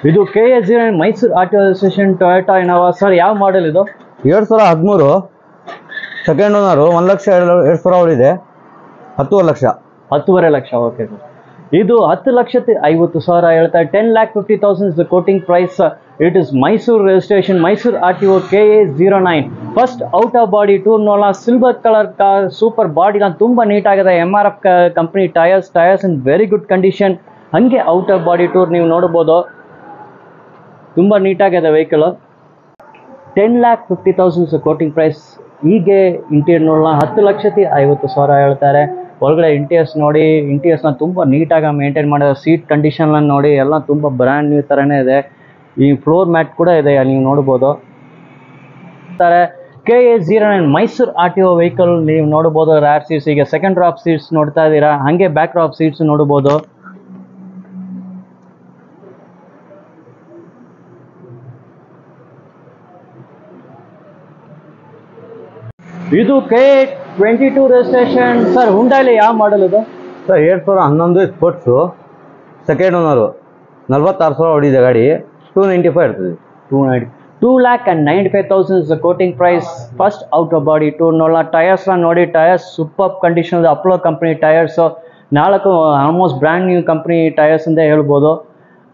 ಇದು KA09 Mysuru auto association Toyota Innova sir. ಯಾವ model ಇದು? 2013 ಸೆಕೆಂಡ್ ಓನರ್. 1,02,000 ಇದೆ. 10.5 ಲಕ್ಷ. 10.5 ಲಕ್ಷ. Okay sir. ಇದು 10,50,000 ಹೇಳ್ತಾರೆ. 10,50,000 is the quoting price. It is Mysuru registration, Mysuru RTO KA09. First out of body tour ನೋಡೋಣ. Silver colour car, super body line ತುಂಬ ನೀಟಾಗಿದೆ. MRF company tyres in very good condition. ಹಾಗೆ out of body tour ನೀವು ನೋಡ್ಬೋದು, ತುಂಬ ನೀಟಾಗಿದೆ vehicle. 10,50,000 quoting price. ಹೀಗೆ interior ನೋಡೋಣ. 10,50,000 ಹೇಳ್ತಾರೆ. ಒಳಗಡೆ ಇಂಟೀರಿಯರ್ಸ್ ನೋಡಿ, ಇಂಟೀರಿಯರ್ಸ್ನ ತುಂಬ ನೀಟಾಗಿ ಮೇಂಟೈನ್ ಮಾಡಿದ್ದಾರೆ. ಸೀಟ್ ಕಂಡೀಷನ್ ನೋಡಿ, ಎಲ್ಲ ತುಂಬ ಬ್ರ್ಯಾಂಡ್ ನ್ಯೂ ಥರನೇ ಇದೆ. ಈ ಫ್ಲೋರ್ ಮ್ಯಾಟ್ ಕೂಡ ಇದೆ, ನೀವು ನೋಡ್ಬೋದು. KA09 ಮೈಸೂರು RTO ವೆಹಿಕಲ್ ನೀವು ನೋಡ್ಬೋದು. ರ್ಯಾರ್ ಸೀಟ್ಸ್, ಈಗ ಸೆಕೆಂಡ್ ಡ್ರಾಪ್ ಸೀಟ್ಸ್ ನೋಡ್ತಾ ಇದ್ದೀರಾ, ಹಾಗೆ ಬ್ಯಾಕ್ ಡ್ರಾಪ್ ಸೀಟ್ಸ್ ನೋಡ್ಬೋದು. ಇದು KA22 ರಿಜಿಸ್ಟ್ರೇಷನ್ ಸರ್. ಹುಂಡಾಲಿ ಯಾವ ಮಾಡೆಲ್ ಇದು? Sir 2011 sports, second owner. 46,000 ಹೊಡಿದೆ ಗಾಡಿ. 295 ಇರ್ತದೆ. 2,95,000 is the quoting price. First out of body tour ನೋಡೋಣ. ಟೈರ್ಸ್ನ ನೋಡಿ, ಟೈರ್ಸ್ ಸೂಪರ್ ಕಂಡೀಷನ್ ಇದೆ. Apollo company tyres, 4 almost brand new company tyres ಅಂತ ಹೇಳ್ಬೋದು.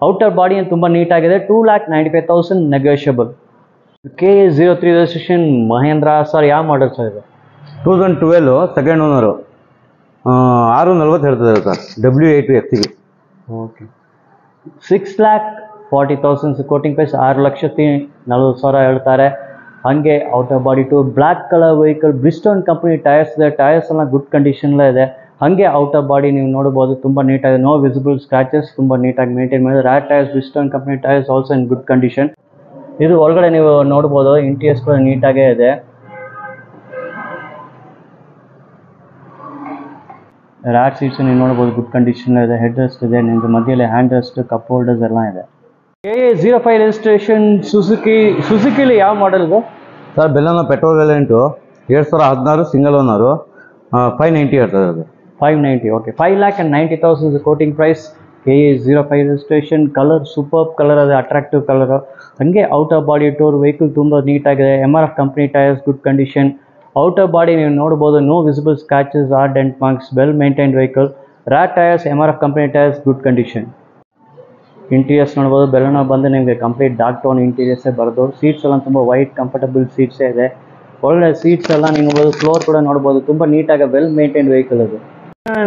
ಔಟರ್ ಬಾಡಿ ತುಂಬ ನೀಟಾಗಿದೆ. 2,95,000 negotiable. KA03 registration Mahindra sir. ಯಾವ ಮಾಡೆಲ್ ಸರ್ ಇದು? 2012 ಸೆಕೆಂಡ್ ಓನರು. 640 ಹೇಳ್ತದೆ sir. W8XG. Okay. 6,40,000 quoting price. 6,40,000 ಹೇಳ್ತಾರೆ. ಹಾಗೆ out of body to black colour vehicle, Bridgestone company tyres ಇದೆ. ಟೈರ್ಸ್ ಎಲ್ಲ ಗುಡ್ ಕಂಡೀಷನ್ಲೇ ಇದೆ. ಹಾಗೆ ಔಟ್ ಆಫ್ ಬಾಡಿ ನೀವು ನೋಡ್ಬೋದು, ತುಂಬ ನೀಟಾಗಿದೆ. ನೋ ವಿಸಿಬಲ್ ಸ್ಕ್ರಾಚಸ್, ತುಂಬ ನೀಟಾಗಿ ಮೇಂಟೈನ್ ಮಾಡಿದೆ. Rare tyres, ಬ್ರಿಸ್ಟೋನ್ company tyres also in good condition. ಇದು ಒಳಗಡೆ ನೀವು ನೋಡ್ಬೋದು, ಇಂಟೀರಿಯರ್ಸ್ ಕೂಡ ನೀಟಾಗೇ ಇದೆ. ರ್ಯಾರ್ ಸೀಟ್ಸ್ ನೀವು ನೋಡ್ಬೋದು, ಗುಡ್ ಕಂಡೀಷನ್ ಇದೆ. ಹೆಡ್ ರೆಸ್ಟ್ ಇದೆ, ನಿಮ್ಮದು ಮಧ್ಯದಲ್ಲಿ ಹ್ಯಾಂಡ್ ರೆಸ್ಟ್, ಕಪ್ ಹೋಲ್ಡರ್ಸ್ ಎಲ್ಲ ಇದೆ. KA05 ರಿಜಿಸ್ಟ್ರೇಷನ್ ಸುಜುಕಿಲಿ ಯಾವ ಮಾಡೆಲ್ ಇದು? ಸರ್ ಬೆಲ್ಲನ ಪೆಟ್ರೋಲ್ ವೇರಿಯಂಟು. 2016 single owner. 590 ಹೇಳ್ತದೆ ಅದು. 590. Okay. 5,90,000 quoting price. KA05 registration. Colour super colour ಇದೆ, ಅಟ್ರಾಕ್ಟಿವ್ ಕಲರ್. ಹಾಗೆ out of body tour vehicle ತುಂಬ ನೀಟಾಗಿದೆ. MRF company tyres good condition. Out of body ನೀವು ನೋಡ್ಬೋದು, no visible scratches or dent marks, well maintained vehicle. Rear tyres, MRF company tyres good condition. Interiors ನೋಡ್ಬೋದು, ಬೆಲ್ಲನ ಬಂದು ನಿಮಗೆ complete dark tone ಇಂಟೀರಿಯರ್ಸೇ ಬರೋದು. Seats ಎಲ್ಲ ತುಂಬ ವೈಟ್ ಕಂಫರ್ಟಬಲ್ ಸೀಟ್ಸೇ ಇದೆ. ಒಳ್ಳೆ ಸೀಟ್ಸ್ ಎಲ್ಲ ನೀವು ನೋಡ್ಬೋದು. ಫ್ಲೋರ್ ಕೂಡ ನೋಡ್ಬೋದು, ತುಂಬ ನೀಟಾಗಿ ವೆಲ್ ಮೇಂಟೈನ್ಡ್ ವೆಹಿಕಲ್ ಅದು.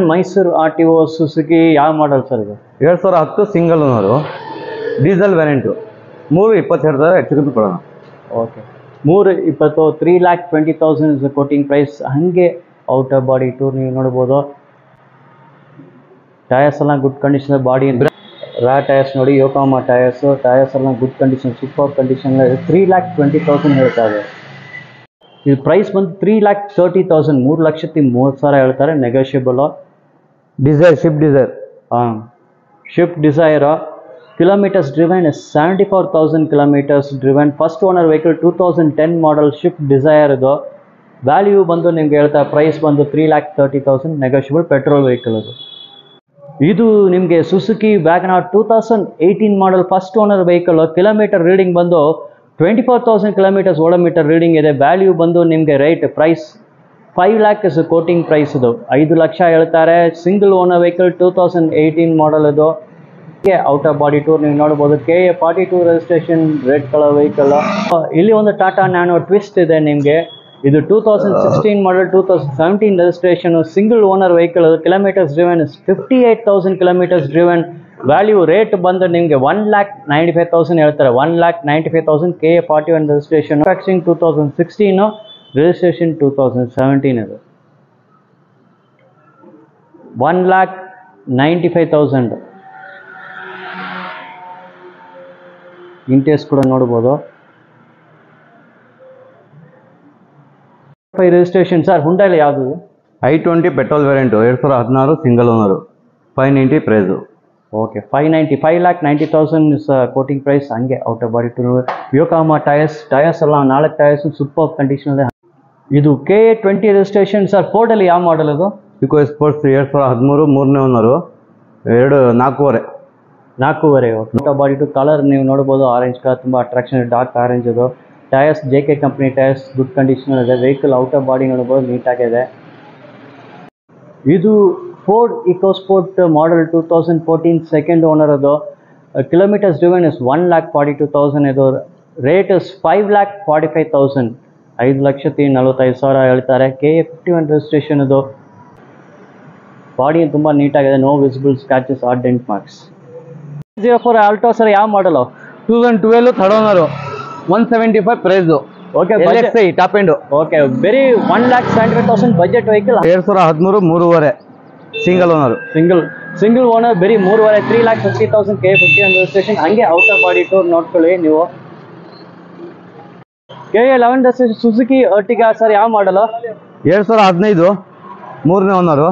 ಮೈಸೂರು RTO ಸುಜುಕಿ ಯಾವ ಮಾಡೆಲ್ ಸರ್ ಇದು? 2010 ಸಿಂಗಲ್ ಓನರು, ಡೀಸೆಲ್ ವೇರಿಯಂಟು. 320 ಹೇಳ್ತಾರೆ, ಹೆಚ್ಚು ಕಮ್ಮಿ ಕೊಡೋಣ. ಓಕೆ. 320. 3,20,000 is quoting price. ಹಾಗೆ ಔಟ್ ಆಫ್ ಬಾಡಿ ಟೂರ್ ನೀವು ನೋಡ್ಬೋದು. ಟೈರ್ಸ್ ಎಲ್ಲ good condition. Body rear tyres ನೋಡಿ, ಯೋಕೋಮಾ ಟೈರ್ಸ್ ಎಲ್ಲ ಗುಡ್ ಕಂಡೀಷನ್, ಸೂಪರ್ ಕಂಡೀಷನ್. 3,20,000 ಹೇಳ್ತಾ ಇದೆ. ಇದು ಪ್ರೈಸ್ ಬಂದು 3,30,000, 3,30,000 ಹೇಳ್ತಾರೆ. Negotiable. Dzire, Swift Dzire. Swift Dzire. Kilometres driven 74,000 kilometres driven. First owner vehicle, 2010 model Swift Dzire. ಇದು ವ್ಯಾಲ್ಯೂ ಬಂದು ನಿಮ್ಗೆ ಹೇಳ್ತಾರೆ. ಪ್ರೈಸ್ ಬಂದು 3,30,000 ನೆಗೋಷಿಯಬಲ್. ಪೆಟ್ರೋಲ್ ವೆಹಿಕಲ್ ಅದು. ಇದು ನಿಮಗೆ Suzuki Wagon R 2018 model first owner vehicle. Kilometre reading ಬಂದು 24,000 ಕಿಲೋಮೀಟರ್ಸ್ ಓಡೋಮೀಟರ್ ರೀಡಿಂಗ್ ಇದೆ. ವ್ಯಾಲ್ಯೂ ಬಂದು ನಿಮಗೆ rate price 5 lakh is quoting price. ಇದು 5 ಲಕ್ಷ ಹೇಳ್ತಾರೆ. ಸಿಂಗಲ್ ಓನರ್ ವೆಹಿಕಲ್, 2018 ಮಾಡೆಲ್ ಇದು. ಔಟ್ ಆಫ್ ಬಾಡಿ ಟೂರ್ ನೀವು ನೋಡ್ಬೋದು. KA42 registration, red colour vehicle. ಇಲ್ಲಿ ಒಂದು ಟಾಟಾ ನ್ಯಾನೋ ಟ್ವಿಸ್ಟ್ ಇದೆ ನಿಮಗೆ. ಇದು 2016 model, 2017 registration, single owner vehicle. Kilometres driven 58,000 kilometres driven. Value rate ಬಂದು ನಿಮಗೆ 1,95,000 ಹೇಳ್ತಾರೆ. 1,95,000. KA41 registration. Manufacturing 2016, registration 2017. ಇದು 1,95,000. ಇಂಟೀರಿಯರ್ಸ್ ಕೂಡ ನೋಡ್ಬೋದು. Registration sir. ಹುಂಡಾಲಿ ಯಾವುದು? I20 petrol variant. 2016 single owner. 590 price. Okay. 590. 5,90,000 is quoting price. ಹಂಗೆ out of body tour. Yokohama tyres ಎಲ್ಲ 4 tyres super condition ಇದೆ. ಇದು KA20 ರಿಜಿಸ್ಟ್ರೇಷನ್ ಸರ್. ಫೋರ್ಡಲ್ಲಿ ಯಾವ ಮಾಡೆಲ್ ಅದು? ಇಕೋ ಸ್ಪೋರ್ಟ್ಸ್ 2013 ಮೂರನೇ owner. 4.25. 4.5. Top body to colour ನೀವು ನೋಡ್ಬೋದು, ಆರೆಂಜ್ ಕಲರ್ ತುಂಬ ಅಟ್ರಾಕ್ಷನ್, ಡಾರ್ಕ್ ಆರೆಂಜ್ ಅದು. Tyres JK company tyres, good condition ಇದೆ. ವೆಹಿಕಲ್ ಔಟ್ ಆಫ್ ಬಾಡಿ ನೋಡ್ಬೋದು, ನೀಟಾಗಿದೆ. ಇದು Ford EcoSport model 2014 second owner ಅದು. Kilometres driven is 1,42,000. ಇದು ರೇಟ್ ಇಸ್ 5,45,000. 5,45,000 ಹೇಳ್ತಾರೆ. KA 51 ರಿಜಿಸ್ಟ್ರೇಷನ್ ಇದು. ಬಾಡಿ ತುಂಬ ನೀಟಾಗಿದೆ, no visible scratches or dent marks. 04 Alto sir, ಯಾವ model? 2012 third owner, 175 price. Okay, top end. Okay, very 1,75,000 budget vehicle. 2013 3.5 single owner. Single owner, ಬರೀ 3.5, 3,50,000 KA 51 registration. ಹಂಗೆ out of body tour ನೋಡ್ಕೊಳ್ಳಿ ನೀವು. KA 11 registration Suzuki Ertiga sir, ಯಾವ model? 2015 ಮೂರನೇ owner,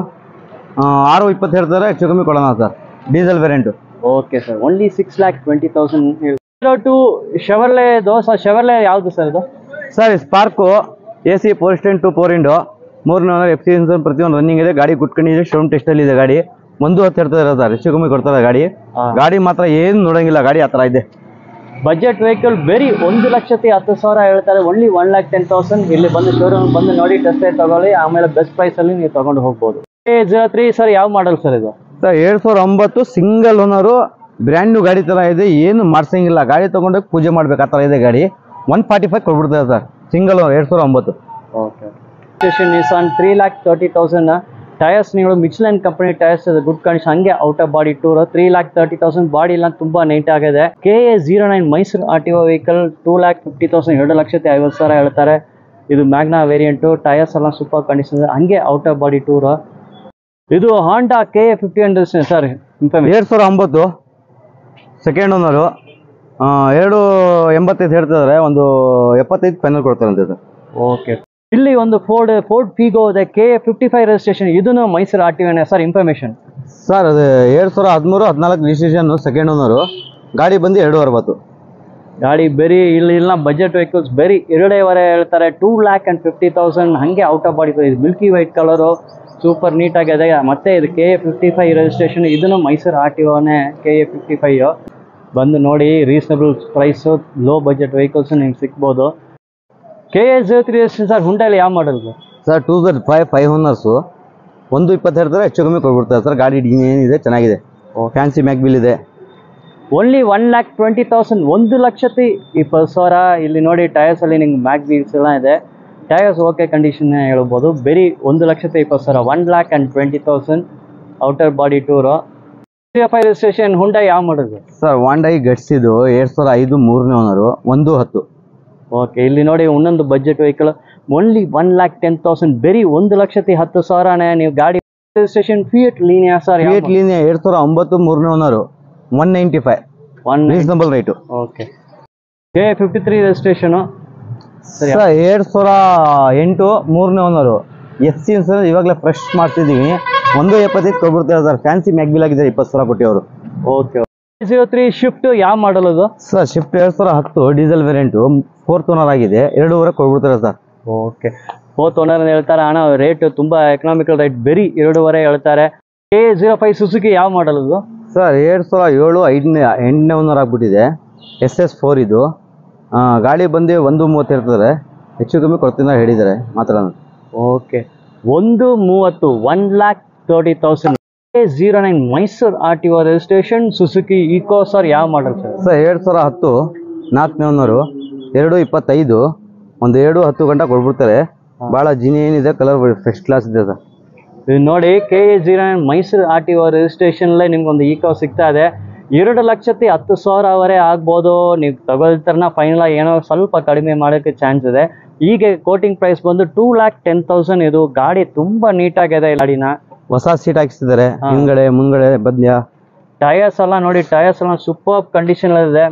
6.20 ಹೇಳ್ತಾರೆ, ಹೆಚ್ಚು ಕಮ್ಮಿ ಕೊಡೋಣ ಸರ್. Diesel variant. Okay sir, only 6,20,000. 02 Chevrolet ದೋಸಾ, ಶೆವರ್ಲೆ ಯಾವುದು ಸರ್ ಇದು? ಸರ್ ಸ್ಪಾರ್ಕು AC 4 ಇಂಡೋ, ಮೂರನೇ ಓನರ್, FC ಇನ್ಸೂರೆನ್ಸ್ ಪ್ರತಿಯೊಂದು ರನ್ನಿಂಗ್ ಇದೆ. ಗಾಡಿ ಕುಟ್ಕೊಂಡಿದೆ, ಶೋರೂಮ್ ಟೆಸ್ಟಲ್ಲಿ ಇದೆ ಗಾಡಿ. 1.10 ಹೇಳ್ತಾರೆ ಸರ್, ಹೆಚ್ಚು ಕಮ್ಮಿ ಕೊಡ್ತಾರೆ ಗಾಡಿ. ಗಾಡಿ ಮಾತ್ರ ಏನು ನೋಡಂಗಿಲ್ಲ, ಗಾಡಿ ಆ ಥರ ಇದೆ. ಬಜೆಟ್ ವೆಹಿಕಲ್, ಬರೀ 1,10,000 ಹೇಳ್ತಾರೆ. ಓನ್ಲಿ 1,10,000. ಇಲ್ಲಿ ಬಂದು ಶೋರೂಮ್ ಬಂದು ನೋಡಿ, ಟೆಸ್ಟ್ ತಗೊಳ್ಳಿ, ಆಮೇಲೆ ಬೆಸ್ಟ್ ಪ್ರೈಸಲ್ಲಿ ನೀವು ತಗೊಂಡು ಹೋಗ್ಬೋದು. KA 03 ಸರ್, ಯಾವ ಮಾಡಲ್ ಸರ್ ಇದು? Sir 2009 single owner, brand new ಗಾಡಿ ಥರ ಇದೆ, ಏನು ಮಾಡ್ಸಂಗಿಲ್ಲ. ಗಾಡಿ ತೊಗೊಂಡೋಗಿ ಪೂಜೆ ಮಾಡ್ಬೇಕು, ಆ ಥರ ಇದೆ ಗಾಡಿ. 145 ಕೊಟ್ಬಿಡ್ತಾರೆ sir, single owner 2009. Okay. Nissan 3,30,000. Tyres ನೀವು ಮಿಚ್ಲೈನ್ ಕಂಪನಿ ಟೈರ್ಸ್, ಗುಡ್ ಕಂಡೀಷನ್. ಹಂಗೆ out of body tour, 3,30,000. Body ಎಲ್ಲ ತುಂಬ ನೀಟ್ ಆಗಿದೆ. KA 09 ಮೈಸೂರು RTO ವೆಹಿಕಲ್, 2,50,000, 2,50,000 ಹೇಳ್ತಾರೆ. ಇದು ಮ್ಯಾಗ್ನಾ ವೇರಿಯಂಟು. ಟೈರ್ಸ್ ಎಲ್ಲ ಸೂಪರ್ ಕಂಡೀಷನ್ ಇದೆ, ಹಂಗೆ ಔಟ್ ಆಫ್ ಬಾಡಿ ಟೂರ್. ಇದು ಹಾಂಡಾ KA 51 ಸರ್, 2009 ಸೆಕೆಂಡ್ ಓನರು, 2.85 ಹೇಳ್ತಿದ್ದಾರೆ, ಒಂದು 75 ಫೈನಲ್ ಕೊಡ್ತಾರಂತೆ ಸರ್. ಓಕೆ. ಇಲ್ಲಿ ಒಂದು ಫೋರ್ಡ್ ಫಿಗೋ ಇದೆ, KA 55 ರಿಜಿಸ್ಟ್ರೇಷನ್. ಇದನ್ನು Mysuru RTO sir. Information sir, ಅದು 2013-14 ರಿಜಿಸ್ಟ್ರೇಷನ್, ಸೆಕೆಂಡ್ ಓನರು. ಗಾಡಿ ಬಂದು 2.60. ಗಾಡಿ ಬರೀ ಇಲ್ಲ ಬಜೆಟ್ ವೆಹಿಕಲ್ಸ್ ಬರೀ 2.5 ಹೇಳ್ತಾರೆ. 2,50,000. ಹಂಗೆ ಔಟ್ ಆಫ್ ಬಾಡಿ ಇದು ಮಿಲ್ಕಿ ವೈಟ್ ಕಲರು, ಸೂಪರ್ ನೀಟಾಗಿದೆ. ಮತ್ತೆ ಇದು KA 55 ರಿಜಿಸ್ಟ್ರೇಷನ್. ಇದನ್ನು ಮೈಸೂರು RTOನೇ, KA 55. ಬಂದು ನೋಡಿ, reasonable price, low budget vehicles ನಿಮ್ಗೆ ಸಿಗ್ಬೋದು. KA 03 ರಿಜಿಸ್ಟ್ರೇಷನ್ ಸರ್, ಹುಂಡೈಲಿ ಯಾವ ಮಾಡಲ್ ಸರ್? 2005 5 ಓನರ್ಸು, 1.20 ಹೇಳ್ತಾರೆ, ಹೆಚ್ಚು ಕಮ್ಮಿ ಕೊಟ್ಬಿಡ್ತಾರೆ ಸರ್. ಗಾಡಿ ಏನಿದೆ ಚೆನ್ನಾಗಿದೆ, ಫ್ಯಾನ್ಸಿ ಮ್ಯಾಗ್ಬಿಲ್ ಇದೆ. ಓನ್ಲಿ 1,20,000, 1,20,000. ಇಲ್ಲಿ ನೋಡಿ, ಟೈರ್ಸಲ್ಲಿ ನಿಮ್ಗೆ ಮ್ಯಾಗ್ ವೀಲ್ಸ್ ಎಲ್ಲ ಇದೆ. ಟೈರ್ಸ್ ಓಕೆ ಕಂಡೀಷನ್ ಹೇಳ್ಬೋದು. ಬರೀ 1,20,000, 1,20,000 outer body tour. 05 registration, Hyundai ಯಾವ ಮಾಡೋದು ಸರ್? ವಾಂಡೈ ಗಟ್ಸ್ ಇದು, 2005 ಮೂರನೇ ಓನರು, 1.10. ಓಕೆ. ಇಲ್ಲಿ ನೋಡಿ, ಇನ್ನೊಂದು ಬಜೆಟ್ ವೆಹಿಕಲ್, ಓನ್ಲಿ 1,10,000. ಬರೀ 1,10,000 ನೀವು ಗಾಡಿ. Registration fiat Linea sir? Fiat Linea 2009 ಮೂರನೇ owner, 195. Reasonable right. Okay. KA 53 registration sir, 2008 ಮೂರನೇ ಓನರು, FC ಇನ್ಸೂರೆನ್ಸ್ ಇವಾಗಲೇ ಫ್ರೆಶ್ ಮಾಡ್ತಿದ್ದೀವಿ. 1.75 ಕೊಟ್ಬಿಡ್ತಾರೆ ಸರ್. ಫ್ಯಾನ್ಸಿ ಮ್ಯಾಗ್ಬಿಲ್ ಆಗಿದೆ, 20,000 ಕೊಟ್ಟಿ ಅವರು. ಓಕೆ. 03 ಶಿಫ್ಟ್ ಯಾವ ಮಾಡಲ್ ಅದು sir? Shift 2010 diesel variant, 4th owner ಆಗಿದೆ, 2.5 ಕೊಟ್ಬಿಡ್ತಾರೆ ಸರ್. ಓಕೆ. 4th ಓನರ್ ಹೇಳ್ತಾರೆ. ಹಣ ರೇಟ್ ತುಂಬ ಎಕನಾಮಿಕಲ್ ರೇಟ್, ಬರೀ 2.5 ಹೇಳ್ತಾರೆ. KA 05 ಸುಜುಕಿ ಯಾವ ಮಾಡಲ್ ಅದು ಸರ್? 2007 8ನೇ ಓನರ್ ಆಗ್ಬಿಟ್ಟಿದೆ, SS4 ಇದು. ಗಾಡಿ ಬಂದು 1.30 ಇರ್ತದೆ, ಹೆಚ್ಚು ಕಮ್ಮಿ ಕೊಡ್ತೀನಿ ಹೇಳಿದ್ದಾರೆ ಮಾತ್ರ. Okay. 1.30, 1,30,000. KA 09 Mysuru RTO registration, Suzuki Eeco sir, ಯಾವ ಮಾಡಲ್ ಸರ್? ಸರ್ 2010 4ನೇ ಓನರು, 2.25, ಒಂದು 2.10 ಗಂಟೆ ಕೊಟ್ಬಿಡ್ತಾರೆ. ಭಾಳ ಜಿನಿ ಏನಿದೆ, ಕಲರ್ ಫಸ್ಟ್ ಕ್ಲಾಸ್ ಇದೆ ಸರ್. ಇದು ನೋಡಿ, KA 09 ಮೈಸೂರು RTO ರಿಜಿಸ್ಟ್ರೇಷನ್ಲೇ ನಿಮ್ಗೊಂದು ಈಕೋ ಸಿಗ್ತಾ ಇದೆ. 2,10,000 ಆಗ್ಬೋದು. ನೀವು ತಗೊಳ್ತಾರನ್ನ ಫೈನಲ್ ಏನೋ ಸ್ವಲ್ಪ ಕಡಿಮೆ ಮಾಡೋಕ್ಕೆ ಚಾನ್ಸ್ ಇದೆ. ಈಗ ಕೋಟಿಂಗ್ ಪ್ರೈಸ್ ಬಂದು 2,10,000. ಇದು ಗಾಡಿ ತುಂಬ ನೀಟಾಗಿದೆ. ಗಾಡಿನ ಹೊಸ ಸೀಟ್ ಹಾಕಿಸಿದ್ದಾರೆ, ಹಿಂದ್ಗಡೆ ಮುಂದ್ಗಡೆ ಬದ್ಯ. ಟೈರ್ಸ್ ಎಲ್ಲ ನೋಡಿ, ಟೈರ್ಸ್ ಎಲ್ಲ ಸೂಪರ್ ಕಂಡೀಷನ್ ಇದೆ.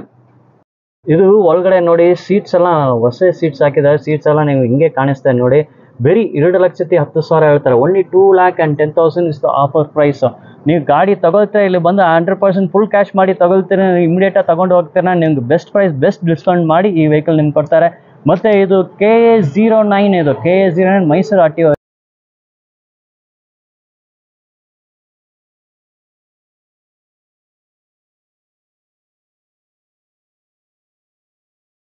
ಇದು ಒಳಗಡೆ ನೋಡಿ, ಸೀಟ್ಸ್ ಎಲ್ಲ ಹೊಸ ಸೀಟ್ಸ್ ಹಾಕಿದ್ದಾರೆ. ಸೀಟ್ಸ್ ಎಲ್ಲ ನೀವು ಹಿಂಗೆ ಕಾಣಿಸ್ತಾ ನೋಡಿ. ಬರೀ 2,10,000 ಹೇಳ್ತಾರೆ. Only 2,10,000 is the offer price. ನೀವು ಗಾಡಿ ತಗೊಳ್ತೀರಾ, ಇಲ್ಲಿ ಬಂದು 100% ಫುಲ್ ಕ್ಯಾಶ್ ಮಾಡಿ ತಗೊಳ್ತೀರಾ, ಇಮಿಡಿಯೇಟಾಗಿ ತಗೊಂಡು ಹೋಗ್ತೀರಾ, ನಿಮ್ಗೆ ಬೆಸ್ಟ್ ಪ್ರೈಸ್, ಬೆಸ್ಟ್ ಡಿಸ್ಕೌಂಟ್ ಮಾಡಿ ಈ ವೆಹಿಕಲ್ ನಿಮ್ಗೆ ಕೊಡ್ತಾರೆ. ಮತ್ತು ಇದು KA 09 ಇದು, KA 09 ಮೈಸೂರು RTO.